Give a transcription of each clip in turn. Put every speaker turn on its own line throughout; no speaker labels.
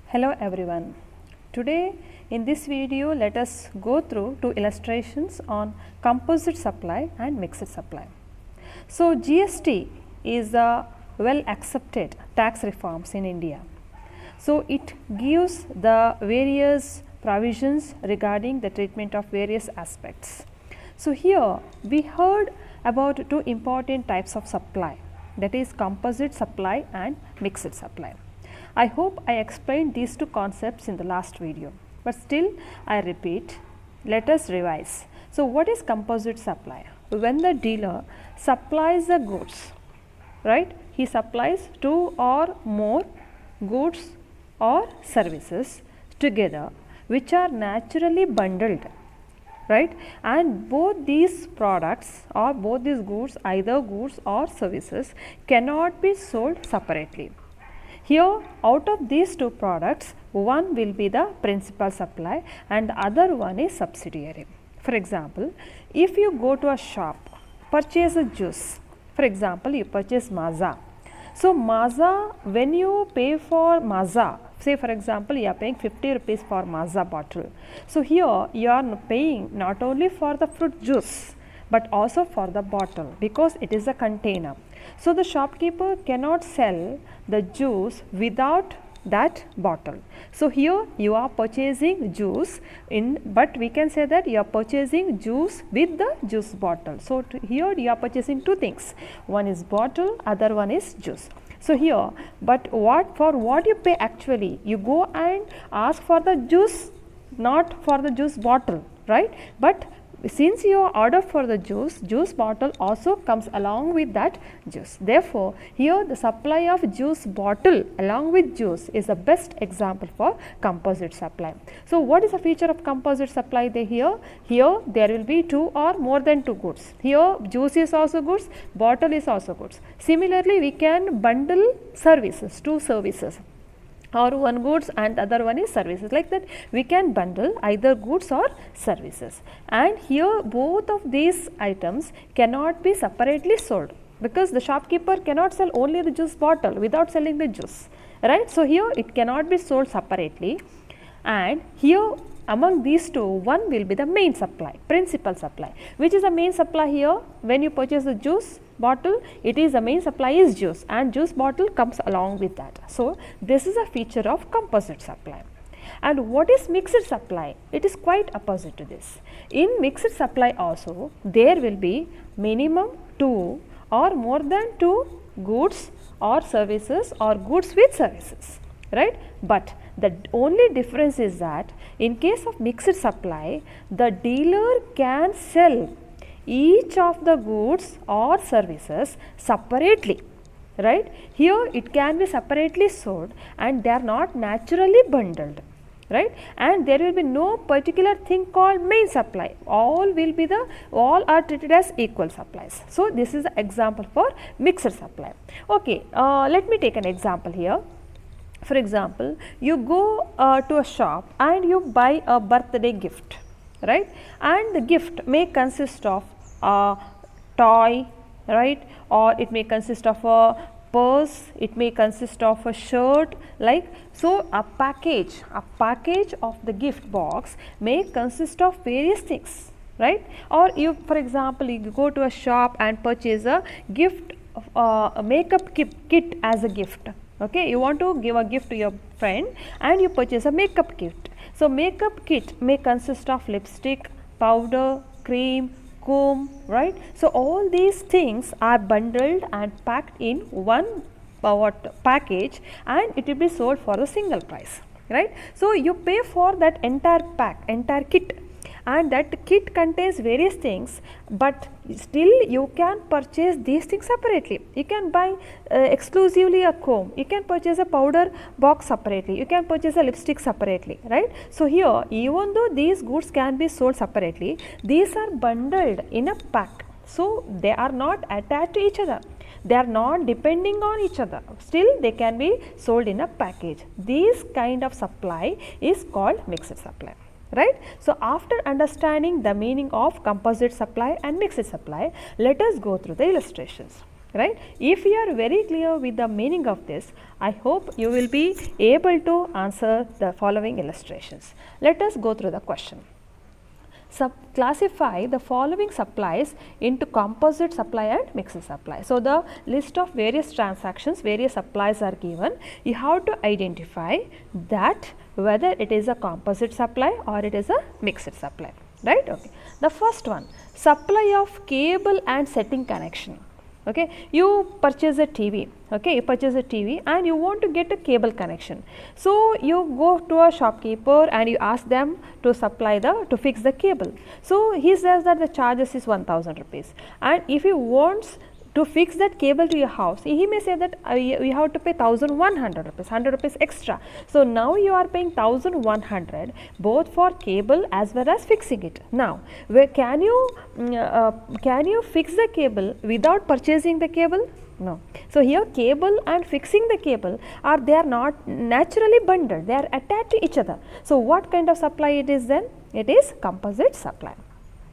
Hello everyone. Today in this video let us go through two illustrations on composite supply and mixed supply. So GST is a well accepted tax reforms in India. So it gives the various provisions regarding the treatment of various aspects. So here we heard about two important types of supply, that is composite supply and mixed supply. I hope I explained these two concepts in the last video, but still I repeat, let us revise. So what is composite supply? When the dealer supplies the goods, right? He supplies two or more goods or services together which are naturally bundled, right? And both these products or both these goods, either goods or services, cannot be sold separately. Here, out of these two products, one will be the principal supply and the other one is subsidiary. For example, if you go to a shop, purchase a juice, for example, you purchase Maaza. So, Maaza, when you pay for Maaza, say for example, you are paying 50 rupees for Maaza bottle. So, here you are paying not only for the fruit juice, but also for the bottle because it is a container. So, the shopkeeper cannot sell the juice without that bottle. So, here you are purchasing juice but we can say that you are purchasing juice with the juice bottle. So, here you are purchasing two things, one is bottle, other one is juice. So, here but for what you pay actually, you go and ask for the juice, not for the juice bottle, right? But since you order for the juice bottle also comes along with that juice. Therefore, here the supply of juice bottle along with juice is the best example for composite supply. So, what is the feature of composite supply here? Here there will be two or more than two goods. Here juice is also goods, bottle is also goods. Similarly, we can bundle services, two services, or one goods and other one is services. Like that we can bundle either goods or services, and here both of these items cannot be separately sold because the shopkeeper cannot sell only the juice bottle without selling the juice, right? So, here it cannot be sold separately, and here among these two one will be the main supply, principal supply. Which is the main supply here? When you purchase the juice bottle, it is the main supply is juice and juice bottle comes along with that. So, this is a feature of composite supply. And what is mixed supply? It is quite opposite to this. In mixed supply also there will be minimum two or more than two goods or services or goods with services, right? But the only difference is that in case of mixed supply, the dealer can sell each of the goods or services separately, right? Here it can be separately sold and they are not naturally bundled, right? And there will be no particular thing called main supply, all are treated as equal supplies. So, this is the example for mixed supply. Okay, let me take an example here. For example, you go to a shop and you buy a birthday gift, right? And the gift may consist of a toy, right? Or it may consist of a purse, it may consist of a shirt, like so. A package of the gift box may consist of various things, right? Or you, for example, you go to a shop and purchase a gift, a makeup kit as a gift. Okay, you want to give a gift to your friend and you purchase a makeup kit. So, makeup kit may consist of lipstick, powder, cream, comb, right? So, all these things are bundled and packed in one package and it will be sold for a single price, right? So, you pay for that entire kit, and that kit contains various things, but still you can purchase these things separately. You can buy exclusively a comb, you can purchase a powder box separately, you can purchase a lipstick separately, right? So, here even though these goods can be sold separately, these are bundled in a pack. So, they are not attached to each other, they are not depending on each other, still they can be sold in a package. This kind of supply is called mixed supply, right? So, after understanding the meaning of composite supply and mixed supply, let us go through the illustrations, right? If you are very clear with the meaning of this, I hope you will be able to answer the following illustrations. Let us go through the question. Classify the following supplies into composite supply and mixed supply. So, the list of various transactions, various supplies are given. You have to identify that whether it is a composite supply or it is a mixed supply, right? Okay. The first one, supply of cable and setting connection. Okay, you purchase a TV, okay, you purchase a TV and you want to get a cable connection. So, you go to a shopkeeper and you ask them to fix the cable. So, he says that the charges is 1000 rupees, and if he wants to fix that cable to your house, he may say that you have to pay 1100 rupees, 100 rupees extra. So, now you are paying 1100 both for cable as well as fixing it. Now, can you fix the cable without purchasing the cable? No. So, here cable and fixing the cable they are not naturally bundled, they are attached to each other. So, what kind of supply it is then? It is composite supply,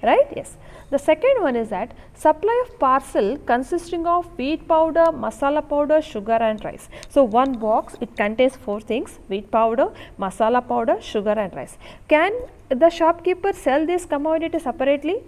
right? Yes. The second one is that supply of parcel consisting of wheat powder, masala powder, sugar and rice. So, one box, it contains 4 things: wheat powder, masala powder, sugar and rice. Can the shopkeeper sell this commodity separately?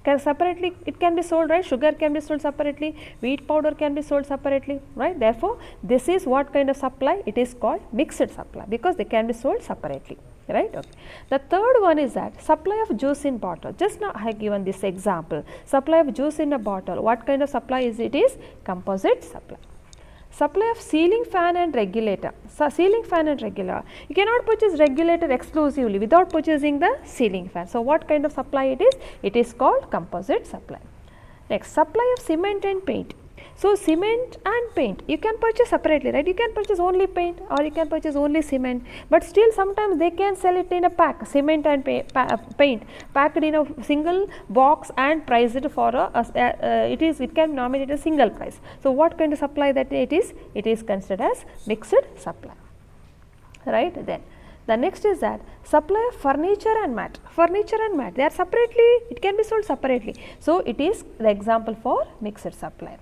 It can be sold, right? Sugar can be sold separately, wheat powder can be sold separately, right? Therefore, this is what kind of supply? It is called mixed supply, because they can be sold separately, right? Okay. The third one is that supply of juice in bottle. Just now I have given this example, supply of juice in a bottle. What kind of supply is it? Is composite supply. Supply of ceiling fan and regulator. So, ceiling fan and regulator, you cannot purchase regulator exclusively without purchasing the ceiling fan. So, what kind of supply it is? It is called composite supply. Next, supply of cement and paint. So, cement and paint you can purchase separately, right? You can purchase only paint or you can purchase only cement, but still sometimes they can sell it in a pack, cement and paint packed in a single box and price it for it can be nominated a single price. So, what kind of supply that it is? It is considered as mixed supply, right? Then the next is that supply of furniture and mat. Furniture and mat, they are separately, it can be sold separately. So, it is the example for mixed supply.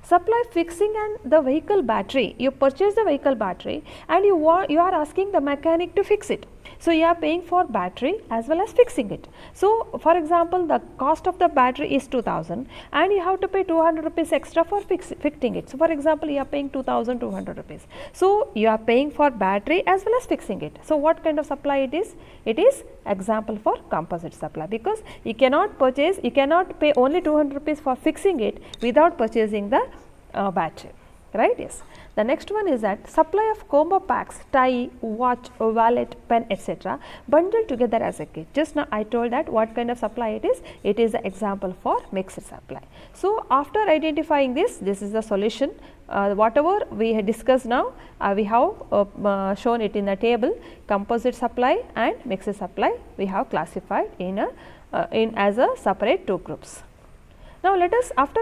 Supply fixing and the vehicle battery. You purchase the vehicle battery and you are asking the mechanic to fix it. So, you are paying for battery as well as fixing it. So, for example, the cost of the battery is 2000 and you have to pay 200 rupees extra for fixing it. So, for example, you are paying 2200 rupees. So, you are paying for battery as well as fixing it. So, what kind of supply it is? It is example for composite supply, because you cannot pay only 200 rupees for fixing it without purchasing the battery, right? Yes. The next one is that supply of combo packs, tie, watch, wallet, pen, etc. bundled together as a kit. Just now I told that what kind of supply it is. It is the example for mixed supply. So, after identifying this is the solution. Whatever we had discussed now, we have shown it in the table. Composite supply and mixed supply we have classified as a separate 2 groups. Now, let us, after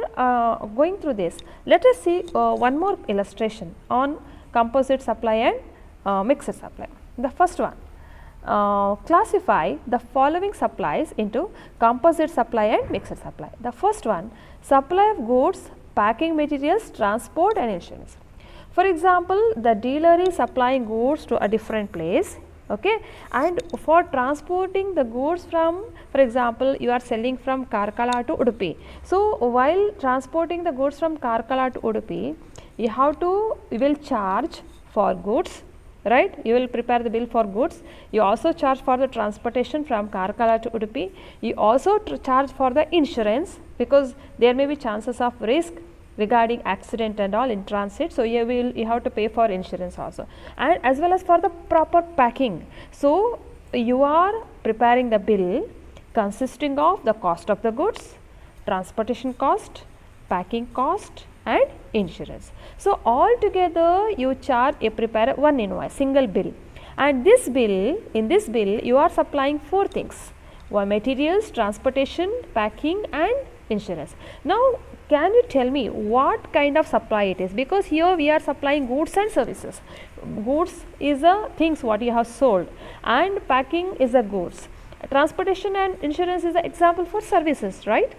going through this, let us see one more illustration on composite supply and mixed supply. The first one, classify the following supplies into composite supply and mixed supply. The first one, supply of goods, packing materials, transport and insurance. For example, the dealer is supplying goods to a different place, okay, and for transporting the goods from, for example, you are selling from Karkala to Udupi. So, while transporting the goods from Karkala to Udupi, you will charge for goods, right? You will prepare the bill for goods. You also charge for the transportation from Karkala to Udupi. You also charge for the insurance, because there may be chances of risk regarding accident and all in transit. So, you have to pay for insurance also, and as well as for the proper packing. So, you are preparing the bill consisting of the cost of the goods, transportation cost, packing cost and insurance. So, all together you prepare one invoice, single bill, and in this bill you are supplying 4 things: materials, transportation, packing and insurance. Now, can you tell me what kind of supply it is? Because here we are supplying goods and services. Goods is the things what you have sold, and packing is the goods. Transportation and insurance is the example for services, right?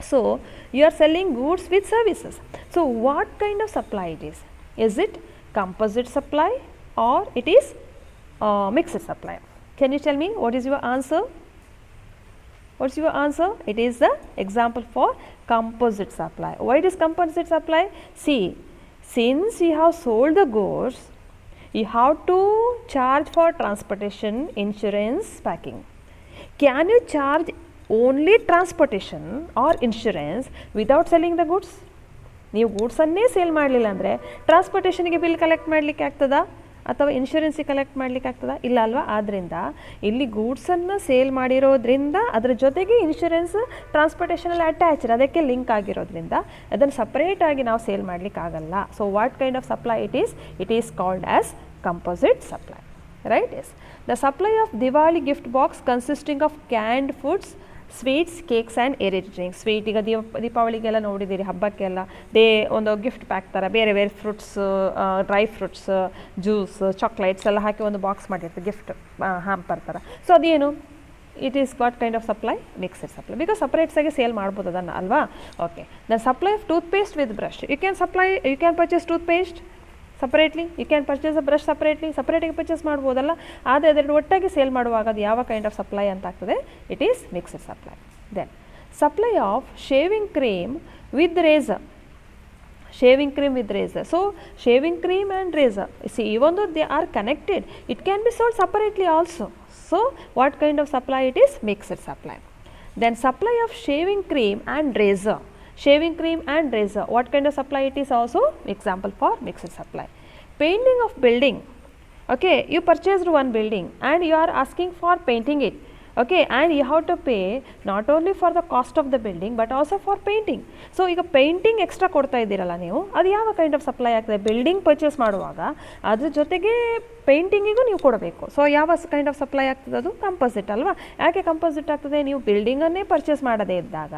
So you are selling goods with services. So what kind of supply it is? Is it composite supply or it is mixed supply? Can you tell me what is your answer? What's your answer? It is the example for composite supply. Why it is composite supply? See, since you have sold the goods, you have to charge for transportation, insurance, packing. Can you charge only transportation or insurance without selling the goods? ನೀವು ಗೂಡ್ಸನ್ನೇ sale ಮಾಡಲಿಲ್ಲ ಅಂದರೆ ಟ್ರಾನ್ಸ್ಪೋರ್ಟೇಷನ್ಗೆ bill collect ಮಾಡಲಿಕ್ಕೆ ಆಗ್ತದಾ ಅಥವಾ ಇನ್ಶೂರೆನ್ಸಿಗೆ collect ಮಾಡಲಿಕ್ಕೆ ಆಗ್ತದಾ? ಇಲ್ಲ ಅಲ್ವಾ? ಆದ್ದರಿಂದ ಇಲ್ಲಿ ಗೂಡ್ಸನ್ನು ಸೇಲ್ ಮಾಡಿರೋದ್ರಿಂದ ಅದರ ಜೊತೆಗೆ ಇನ್ಶೂರೆನ್ಸ್ ಟ್ರಾನ್ಸ್ಪೋರ್ಟೇಷನಲ್ಲಿ ಅಟ್ಯಾಚ್ಡ್, ಅದಕ್ಕೆ ಲಿಂಕ್ ಆಗಿರೋದ್ರಿಂದ ಅದನ್ನು ಸಪ್ರೇಟಾಗಿ ನಾವು ಸೇಲ್ ಮಾಡಲಿಕ್ಕೆ ಆಗಲ್ಲ. So what kind of supply it is called as composite supply, right? Yes. The supply of Diwali gift box consisting of canned foods, sweets, cakes and arid drinks. Sweet ಈಗ ದೀಪಾವಳಿಗೆಲ್ಲ ನೋಡಿದ್ದೀರಿ, ಹಬ್ಬಕ್ಕೆಲ್ಲ ಒಂದು gift pack ಥರ ಬೇರೆ ಬೇರೆ fruits, dry fruits, juice, chocolates ಎಲ್ಲ ಹಾಕಿ ಒಂದು box ಮಾಡಿರ್ತಾರೆ ಗಿಫ್ಟ್ ಹ್ಯಾಂಪರ್ ಥರ. ಸೊ ಅದೇನು? It is what kind of supply? Mixed supply. Because ಸಪ್ರೇಟ್ಸಾಗಿ ಸೇಲ್ ಮಾಡ್ಬೋದು ಅದನ್ನು ಅಲ್ವಾ? Okay. The supply of toothpaste with brush. You can purchase toothpaste separately, you can purchase a brush ಸಪ್ರೇಟಾಗಿ purchase ಮಾಡ್ಬೋದಲ್ಲ. ಆದರೆ ಅದೆರಡು ಒಟ್ಟಾಗಿ ಸೇಲ್ ಮಾಡುವಾಗ ಅದು ಯಾವ ಕೈಂಡ್ ಆಫ್ ಸಪ್ಲೈ ಅಂತ ಆಗ್ತದೆ? It is mixed supply. Then supply of shaving cream with razor. Shaving cream with razor. So shaving cream and razor, see, even though they are connected, it can be sold separately also. So what kind of supply it is? Mixed supply. Then supply of shaving cream and razor. Shaving cream and razor, what kind of supply it is? Also example for mixed supply. Painting of building. Okay, you purchased one building and you are asking for painting it. Okay, and you have to pay not only for the cost of the building but also for painting. So ಈಗ painting extra ಕೊಡ್ತಾ ಇದ್ದೀರಲ್ಲ ನೀವು, ಅದು ಯಾವ kind of supply ಆಗ್ತದೆ? Building purchase ಮಾಡುವಾಗ ಅದ್ರ ಜೊತೆಗೆ ಪೇಂಟಿಂಗಿಗೂ ನೀವು ಕೊಡಬೇಕು. ಸೊ ಯಾವ ಕೈಂಡ್ ಆಫ್ ಸಪ್ಲೈ ಆಗ್ತದೆ? ಅದು ಕಂಪೋಸಿಟ್ ಅಲ್ವಾ? ಯಾಕೆ ಕಂಪೋಸಿಟ್ ಆಗ್ತದೆ? ನೀವು ಬಿಲ್ಡಿಂಗನ್ನೇ ಪರ್ಚೇಸ್ ಮಾಡದೇ ಇದ್ದಾಗ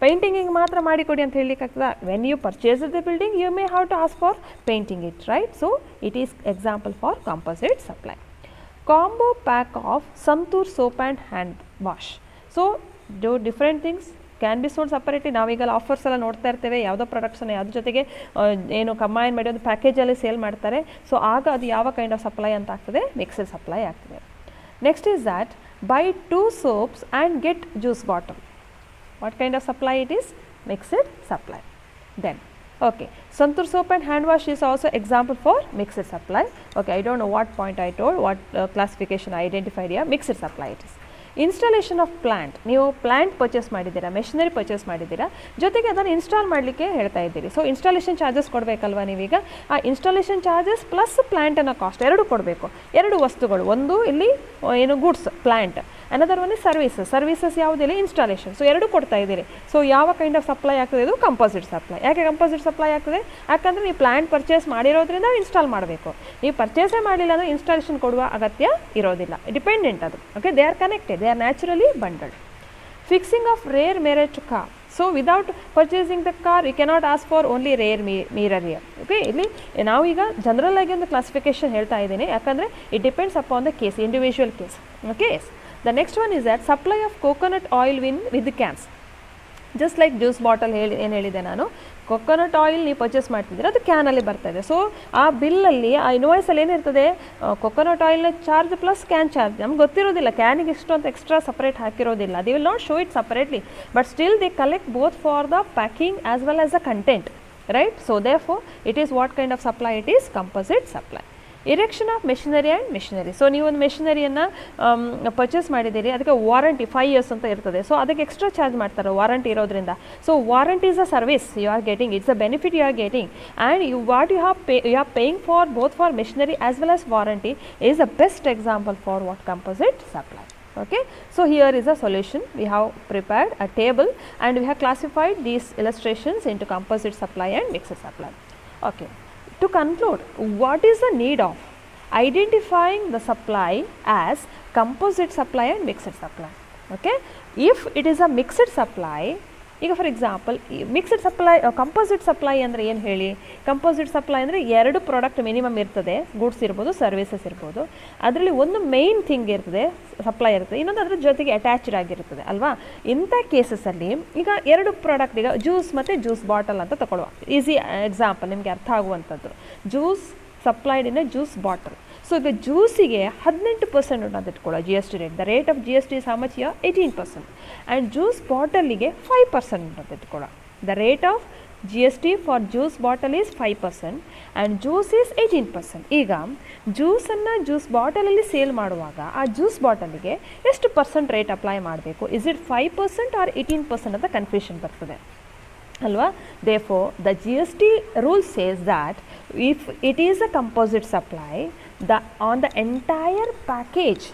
ಪೇಂಟಿಂಗಿಗೆ ಮಾತ್ರ ಮಾಡಿಕೊಡಿ ಅಂತ ಹೇಳಲಿಕ್ಕೆ ಆಗ್ತದೆ. When you purchase the building you may have to ask for painting it, right? So it is example for composite supply. Combo pack of Santoor soap and hand wash. So do different things can be sold separately. ನಾವೀಗ offers ಎಲ್ಲ ನೋಡ್ತಾ ಇರ್ತೇವೆ, ಯಾವುದೋ ಪ್ರಾಡಕ್ಟ್ಸನ್ನು ಅದ್ರ ಜೊತೆಗೆ ಏನು combine ಮಾಡಿ ಒಂದು ಪ್ಯಾಕೇಜಲ್ಲಿ ಸೇಲ್ ಮಾಡ್ತಾರೆ. ಸೊ ಆಗ ಅದು ಯಾವ ಕೈಂಡ್ ಆಫ್ ಸಪ್ಲೈ ಅಂತ ಆಗ್ತದೆ? ಮಿಕ್ಸ್ಡ್ ಸಪ್ಲೈ ಆಗ್ತದೆ. Next is that by 2 soaps and get juice bottle. What kind of supply it is? Mixed supply. Then okay, Santoor soap and hand wash is also example for mixed supply. Okay, I don't know what point I told, what classification I identified here. Mixed supply it is. Installation of plant. ನೀವು plant purchase ಮಾಡಿದ್ದೀರಾ, machinery purchase ಮಾಡಿದ್ದೀರಾ, ಜೊತೆಗೆ ಅದನ್ನು install ಮಾಡಲಿಕ್ಕೆ ಹೇಳ್ತಾ ಇದ್ದೀರಿ. So installation charges ಕೊಡಬೇಕಲ್ವಾ ನೀವೀಗ? ಆ ಇನ್ಸ್ಟಾಲೇಷನ್ ಚಾರ್ಜಸ್ ಪ್ಲಸ್ ಪ್ಲ್ಯಾಂಟನ್ನು ಕಾಸ್ಟ್ ಎರಡು ಕೊಡಬೇಕು. ಎರಡು ವಸ್ತುಗಳು, ಒಂದು ಇಲ್ಲಿ ಏನು goods plant, another one is services ಯಾವುದಿಲ್ಲ ಇನ್ಸ್ಟಾಲೇಷನ್. ಸೊ ಎರಡು ಕೊಡ್ತಾ ಇದ್ದೀರಿ. ಸೊ ಯಾವ ಕೈಂಡ್ ಆಫ್ ಸಪ್ಲೈ ಆಗ್ತದೆ? ಇದು ಕಂಪೋಸಿಟ್ ಸಪ್ಲೈ. ಯಾಕೆ ಕಂಪೋಸಿಟ್ ಸಪ್ಲೈ ಆಗ್ತದೆ? ಯಾಕಂದರೆ ನೀವು ಪ್ಲ್ಯಾಂಟ್ ಪರ್ಚೇಸ್ ಮಾಡಿರೋದ್ರಿಂದ ಇನ್ಸ್ಟಾಲ್ ಮಾಡಬೇಕು. ನೀವು ಪರ್ಚೇಸೇ ಮಾಡಲಿಲ್ಲ ಅಂದರೆ ಇನ್ಸ್ಟಾಲೇಷನ್ ಕೊಡುವ ಅಗತ್ಯ ಇರೋದಿಲ್ಲ. ಡಿಪೆಂಡೆಂಟ್ ಅದು. Okay, they are connected, they are naturally bundled. Fixing of rear mirror to car. So without purchasing the car you cannot ask for only rear mirror here. Okay, ಇಲ್ಲಿ ನಾವು ಈಗ ಜನರಲ್ ಆಗಿ ಒಂದು classification ಹೇಳ್ತಾ ಇದ್ದೀನಿ, ಯಾಕಂದರೆ it depends upon the case, individual case. Okay, the next one is that supply of coconut oil with cans. Just like juice bottle ಏನು ಹೇಳಿದೆ ನಾನು, ಕೊಕೊನಟ್ ಆಯಿಲ್ ನೀವು ಪರ್ಚೇಸ್ ಮಾಡ್ತಿದ್ದೀರ, ಅದು ಕ್ಯಾನಲ್ಲಿ ಬರ್ತಾಯಿದೆ. ಸೊ ಆ ಬಿಲ್ಲಲ್ಲಿ, ಆ ಇನ್ವಾಯ್ಸಲ್ಲಿ ಏನಿರ್ತದೆ? ಕೊಕೊನಟ್ ಆಯಿಲ್ನ ಚಾರ್ಜ್ ಪ್ಲಸ್ ಕ್ಯಾನ್ ಚಾರ್ಜ್. ನಮ್ಗೆ ಗೊತ್ತಿರೋದಿಲ್ಲ ಕ್ಯಾನಿಗೆ ಇಷ್ಟು ಅಂತ ಎಕ್ಸ್ಟ್ರಾ ಸಪ್ರೇಟ್ ಹಾಕಿರೋದಿಲ್ಲ. They will not show it separately, but still they collect both for the packing as well as the content, right? So therefore it is what kind of supply? It is composite supply. Erection of machinery and machinery. So ನೀವು ಒಂದು ಮೆಷಿನರಿಯನ್ನು purchase ಮಾಡಿದ್ದೀರಿ, ಅದಕ್ಕೆ warranty 5 years ಅಂತ ಇರ್ತದೆ. So ಅದಕ್ಕೆ extra charge ಮಾಡ್ತಾರೆ warranty ಇರೋದ್ರಿಂದ. So warranty is a service you are getting, it's a benefit you are getting, and you are paying for both for machinery as well as warranty is a best example for what composite supply. Okay, so here is a solution. We have prepared a table and we have classified these illustrations into composite supply and mixed supply. Okay, to conclude, what is the need of identifying the supply as composite supply and mixed supply? Okay, if it is a mixed supply, ಈಗ for example mixed supply, composite supply ಅಂದರೆ ಏನು ಹೇಳಿ? Composite supply ಅಂದರೆ 2 product minimum ಇರ್ತದೆ, goods ಇರ್ಬೋದು, services ಇರ್ಬೋದು. ಅದರಲ್ಲಿ ಒಂದು ಮೇನ್ ಥಿಂಗ್ ಇರ್ತದೆ, ಸಪ್ಲೈ ಇರ್ತದೆ, ಇನ್ನೊಂದು ಅದ್ರ ಜೊತೆಗೆ ಅಟ್ಯಾಚ್ಡ್ ಆಗಿರ್ತದೆ ಅಲ್ವಾ? ಇಂಥ ಕೇಸಸಲ್ಲಿ ಈಗ 2 ಪ್ರಾಡಕ್ಟ್, ಈಗ ಜ್ಯೂಸ್ ಮತ್ತು ಜ್ಯೂಸ್ ಬಾಟಲ್ ಅಂತ ತಗೊಳ್ಳುವ, ಈಸಿ ಎಕ್ಸಾಂಪಲ್ ನಿಮಗೆ ಅರ್ಥ ಆಗುವಂಥದ್ದು. Juice supplied in a juice bottle. So ಈಗ ಜ್ಯೂಸಿಗೆ 18% ಅಂತ ಇಟ್ಕೊಳ್ಳೋ G S T rate. The rate of G S T is how much here? 18%. And juice ಬಾಟಲಿಗೆ 5% ಅಂತ ಇಟ್ಕೊಳ್ಳೋ. The rate of G S T for juice bottle is 5% and juice is 18%. ಈಗ ಜ್ಯೂಸನ್ನು juice ಬಾಟಲಲ್ಲಿ sale ಮಾಡುವಾಗ ಆ juice ಬಾಟಲಿಗೆ ಎಷ್ಟು percent rate apply ಮಾಡಬೇಕು? Is it 5% R 18% ಅಂತ confusion ಬರ್ತದೆ ಅಲ್ವಾ? Therefore, the GST rule says that if it is a composite supply, on the entire package,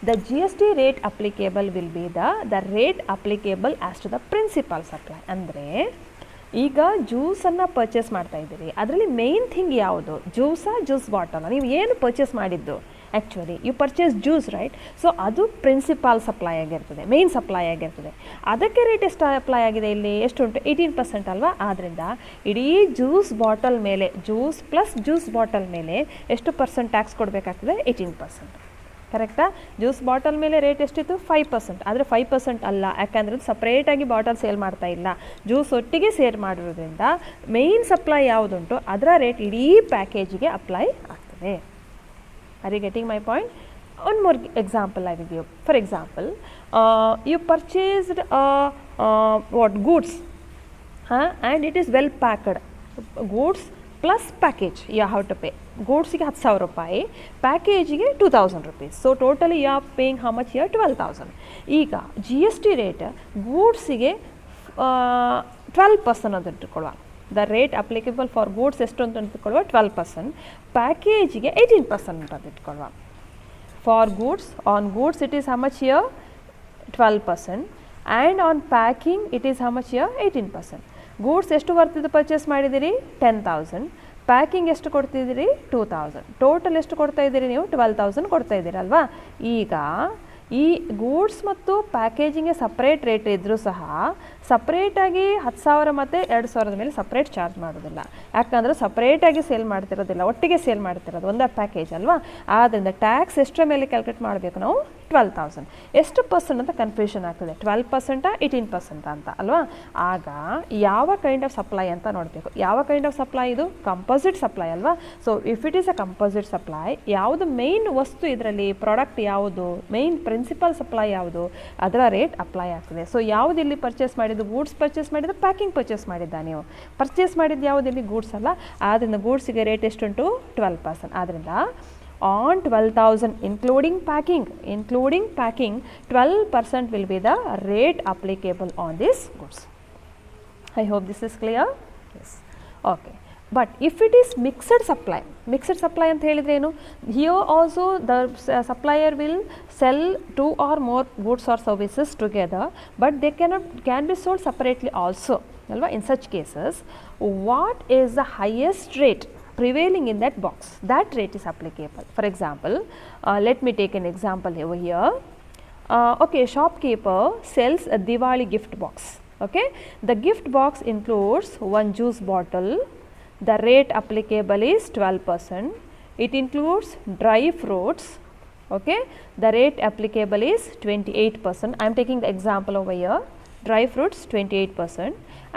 the GST rate applicable will be the rate applicable as to the principal supply. ಅಂದರೆ ಈಗ ಜ್ಯೂಸನ್ನು purchase ಮಾಡ್ತಾ ಇದ್ದೀರಿ, ಅದರಲ್ಲಿ main thing ಯಾವುದು? ಜ್ಯೂಸಾ, juice bottle? ನೀವು ಏನು purchase ಮಾಡಿದ್ದು? Actually you purchase juice, right? So ಅದು ಪ್ರಿನ್ಸಿಪಾಲ್ ಸಪ್ಲೈ ಆಗಿರ್ತದೆ, ಮೇನ್ ಸಪ್ಲೈ ಆಗಿರ್ತದೆ. ಅದಕ್ಕೆ ರೇಟ್ ಎಷ್ಟು ಅಪ್ಲೈ ಆಗಿದೆ ಇಲ್ಲಿ? ಎಷ್ಟು ಉಂಟು? 18% ಅಲ್ವಾ? ಆದ್ದರಿಂದ ಇಡೀ ಜ್ಯೂಸ್ ಬಾಟಲ್ ಮೇಲೆ, ಜ್ಯೂಸ್ ಪ್ಲಸ್ ಜ್ಯೂಸ್ ಬಾಟಲ್ ಮೇಲೆ ಎಷ್ಟು ಪರ್ಸೆಂಟ್ ಟ್ಯಾಕ್ಸ್ ಕೊಡಬೇಕಾಗ್ತದೆ? 18%. ಕರೆಕ್ಟಾ? ಜ್ಯೂಸ್ ಬಾಟಲ್ ಮೇಲೆ ರೇಟ್ ಎಷ್ಟಿತ್ತು? 5%. ಆದರೆ 5% ಅಲ್ಲ, ಯಾಕಂದರೆ ಅದು ಸಪ್ರೇಟಾಗಿ ಬಾಟಲ್ ಸೇಲ್ ಮಾಡ್ತಾ ಇಲ್ಲ, ಜ್ಯೂಸ್ ಒಟ್ಟಿಗೆ ಸೇಲ್ ಮಾಡಿರೋದ್ರಿಂದ ಮೇಯ್ನ್ ಸಪ್ಲೈ ಯಾವುದುಂಟು ಅದರ ರೇಟ್ ಇಡೀ ಪ್ಯಾಕೇಜಿಗೆ ಅಪ್ಲೈ ಆಗ್ತದೆ. Are you getting my point? One more example I will give. For example, you purchased goods, and it is well packed. Goods plus package you have to pay. Goods ಗೆ 10,000 ರೂಪಾಯಿ, ಪ್ಯಾಕೇಜಿಗೆ 2,000 rupees. So totally you are paying how much here? 12,000. ಈಗ G S T rate ಗೂಡ್ಸಿಗೆ 12% ಅಂತ ಇಟ್ಕೊಳ್ಳುವ. The rate applicable for goods ಎಷ್ಟು ಅಂತ ಇಟ್ಕೊಳ್ಳುವ? 12%. ಪ್ಯಾಕೇಜಿಗೆ 18% ಅಂತ ಇಟ್ಕೊಳ್ಳುವ. For goods, on goods it is how much here? 12%. And on packing it is how much here? 18%. Goods ಎಷ್ಟು ಬರ್ತಿದ್ದು ಪರ್ಚೇಸ್ ಮಾಡಿದ್ದೀರಿ? 10,000. ಪ್ಯಾಕಿಂಗ್ ಎಷ್ಟು ಕೊಡ್ತಿದ್ದೀರಿ? 2,000. ಟೋಟಲ್ ಎಷ್ಟು ಕೊಡ್ತಾ ಇದ್ದೀರಿ ನೀವು? 12,000 ಕೊಡ್ತಾ ಇದ್ದೀರಿ ಅಲ್ವಾ? ಈಗ ಈ ಗೂಡ್ಸ್ ಮತ್ತು ಪ್ಯಾಕೇಜಿಂಗ್ಗೆ ಸಪ್ರೇಟ್ ರೇಟ್ ಇದ್ದರೂ ಸಹ ಸಪ್ರೇಟಾಗಿ 10,000 ಮತ್ತು 2,000 ಮೇಲೆ ಸಪ್ರೇಟ್ ಚಾರ್ಜ್ ಮಾಡೋದಿಲ್ಲ, ಯಾಕಂದರೆ ಸಪ್ರೇಟಾಗಿ ಸೇಲ್ ಮಾಡ್ತಿರೋದಿಲ್ಲ, ಒಟ್ಟಿಗೆ ಸೇಲ್ ಮಾಡ್ತಿರೋದು ಒಂದೇ ಪ್ಯಾಕೇಜ್ ಅಲ್ವಾ? ಆದ್ದರಿಂದ ಟ್ಯಾಕ್ಸ್ ಎಷ್ಟರ ಮೇಲೆ ಕ್ಯಾಲ್ಕುಲೇಟ್ ಮಾಡಬೇಕು ನಾವು? 12,000. ಎಷ್ಟು ಪರ್ಸೆಂಟ್ ಅಂತ ಕನ್ಫ್ಯೂಷನ್ ಆಗ್ತದೆ, 12% 18% ಅಂತ ಅಲ್ವಾ? ಆಗ ಯಾವ ಕೈಂಡ್ ಆಫ್ ಸಪ್ಲೈ ಅಂತ ನೋಡಬೇಕು. ಯಾವ ಕೈಂಡ್ ಆಫ್ ಸಪ್ಲೈ ಇದು? ಕಂಪೋಸಿಟ್ ಸಪ್ಲೈ ಅಲ್ವಾ? So if it is a composite supply, ಯಾವುದು ಮೇನ್ ವಸ್ತು ಇದರಲ್ಲಿ, ಪ್ರಾಡಕ್ಟ್ ಯಾವುದು, ಮೇನ್ ಪ್ರಿನ್ಸಿಪಲ್ ಸಪ್ಲೈ ಯಾವುದು, ಅದರ ರೇಟ್ ಅಪ್ಲೈ ಆಗ್ತದೆ. ಸೊ ಯಾವುದು ಇಲ್ಲಿ ಪರ್ಚೇಸ್ ಮಾಡಿದ್ದು? ಗೂಡ್ಸ್ ಪರ್ಚೇಸ್ ಮಾಡಿದ್ದು, ಪ್ಯಾಕಿಂಗ್ ಪರ್ಚೇಸ್ ಮಾಡಿದ್ದ ನೀವು? ಪರ್ಚೇಸ್ ಮಾಡಿದ್ದು ಯಾವುದು ಇಲ್ಲಿ? ಗೂಡ್ಸ್ ಅಲ್ಲ. ಆದ್ದರಿಂದ ಗೂಡ್ಸಿಗೆ ರೇಟ್ ಎಷ್ಟುಂಟು? 12%. ಆದ್ದರಿಂದ on 12,000 including packing, 12% will be the rate applicable on these goods. I hope this is clear. Yes. Okay. But if it is mixed supply ಅಂತ ಹೇಳಿದ್ರೆ ಏನು? Here also the supplier will sell 2 or more goods or services together, but they can be sold separately also alva? In such cases, what is the highest rate prevailing in that box, that rate is applicable. For example, let me take an example over here. Okay, shopkeeper sells a Diwali gift box. Okay, the gift box includes one juice bottle. The rate applicable is 12%. It includes dry fruits. Okay, the rate applicable is 28%. I am taking the example over here. Dry fruits 28%,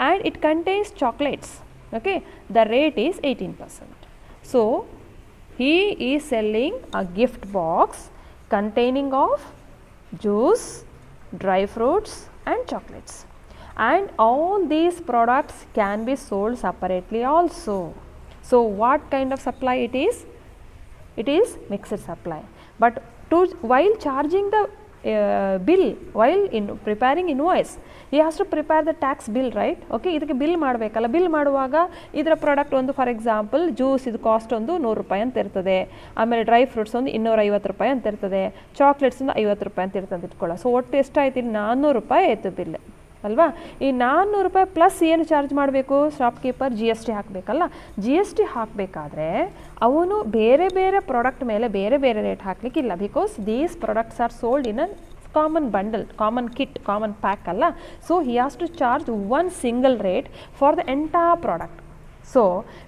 and it contains chocolates. Okay, the rate is 18%. So he is selling a gift box containing of juice, dry fruits and chocolates, and all these products can be sold separately also. So what kind of supply it is? It is mixed supply. But while charging the bill, while preparing invoice, he has to prepare the tax bill, right? Okay, ಇದಕ್ಕೆ bill ಮಾಡಬೇಕಲ್ಲ. Bill ಮಾಡುವಾಗ ಇದರ product ಒಂದು, for example juice ಇದು cost ಒಂದು 100 ರೂಪಾಯಿ ಅಂತ ಇರ್ತದೆ, ಆಮೇಲೆ ಡ್ರೈ ಫ್ರೂಟ್ಸ್ ಒಂದು 250 ರೂಪಾಯಿ ಅಂತ ಇರ್ತದೆ, ಚಾಕ್ಲೇಟ್ಸ್ ಒಂದು 50 ರೂಪಾಯಿ ಅಂತ ಇರ್ತದೆ ಇಟ್ಕೊಳ್ಳೋ. ಸೊ ಒಟ್ಟು ಎಷ್ಟಾಯ್ತು? 400 ರೂಪಾಯಿ ಆಯಿತು ಬಿಲ್ ಅಲ್ವಾ? ಈ 400 ರೂಪಾಯಿ ಪ್ಲಸ್ ಏನು ಚಾರ್ಜ್ ಮಾಡಬೇಕು? Shopkeeper G S T ಹಾಕಬೇಕಲ್ಲ. ಜಿ ಎಸ್ ಟಿ ಹಾಕಬೇಕಾದ್ರೆ ಅವನು ಬೇರೆ ಬೇರೆ ಪ್ರಾಡಕ್ಟ್ ಮೇಲೆ ಬೇರೆ ಬೇರೆ ರೇಟ್ ಹಾಕಲಿಕ್ಕಿಲ್ಲ, because these products are sold in a common bundle, common kit, common pack alla. So he has to charge one single rate for the entire product. So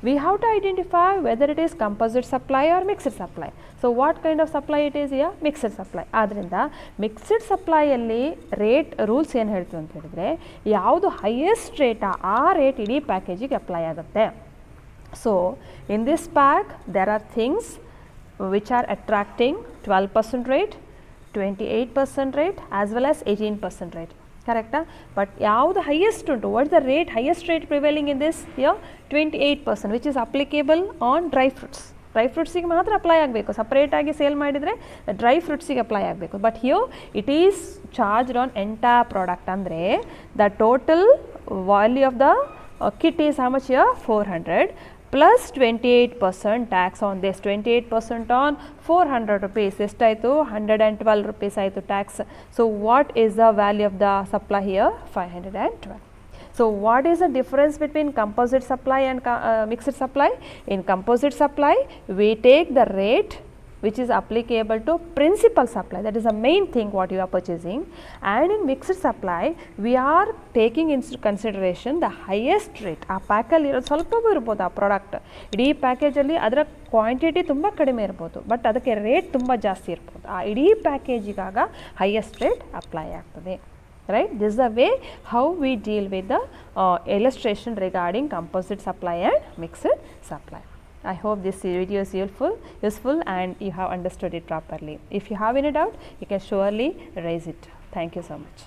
we have to identify whether it is composite supply or mixed supply. So what kind of supply it is here? Mixed supply. ಆದ್ರಿಂದ mixed ಸಪ್ಲೈಯಲ್ಲಿ rate rules ಏನು ಹೇಳ್ತೀವಿ ಅಂತ ಹೇಳಿದ್ರೆ, ಯಾವುದು highest ರೇಟಾ ಆ rate ಇಡೀ ಪ್ಯಾಕೇಜಿಗೆ apply ಆಗುತ್ತೆ. So in this pack there are things which are attracting 12% rate, 28% rate as well as 18% rate. Correcta? But ಯಾವುದು highest ಉಂಟು, what is the rate, highest rate prevailing in this here? 28%, which is applicable on dry fruits. Dry ಫ್ರೂಟ್ಸಿಗೆ ಮಾತ್ರ apply ಆಗಬೇಕು, ಸಪ್ರೇಟಾಗಿ sale ಮಾಡಿದರೆ dry ಫ್ರೂಟ್ಸಿಗೆ apply ಆಗಬೇಕು. But here it is charged on entire product. ಅಂದರೆ the total value of the kit is how much here? 400 plus 28% tax on this. 28% on 400 rupees. ಎಷ್ಟಾಯಿತು? 112 rupees ಆಯಿತು tax. So what is the value of the supply here? 512. So what is the difference between composite supply and mixed supply? In composite supply, we take the rate which is applicable to principal supply, that is the main thing what you are purchasing, and in mixed supply we are taking into consideration the highest rate. ಆ ಪ್ಯಾಕಲ್ಲಿ ಇರೋದು ಸ್ವಲ್ಪವೂ ಇರ್ಬೋದು, ಆ product ಇಡೀ ಪ್ಯಾಕೇಜಲ್ಲಿ ಅದರ quantity ತುಂಬ ಕಡಿಮೆ ಇರ್ಬೋದು, ಬಟ್ ಅದಕ್ಕೆ ರೇಟ್ ತುಂಬ ಜಾಸ್ತಿ ಇರ್ಬೋದು. ಆ ಇಡೀ ಪ್ಯಾಕೇಜಿಗಾಗ ಹೈಯೆಸ್ಟ್ ರೇಟ್ ಅಪ್ಲೈ ಆಗ್ತದೆ. Right? This is the way how we deal with the illustration regarding composite supply and mixed supply. I hope this video is useful and you have understood it properly. If you have any doubt, you can surely raise it. Thank you so much.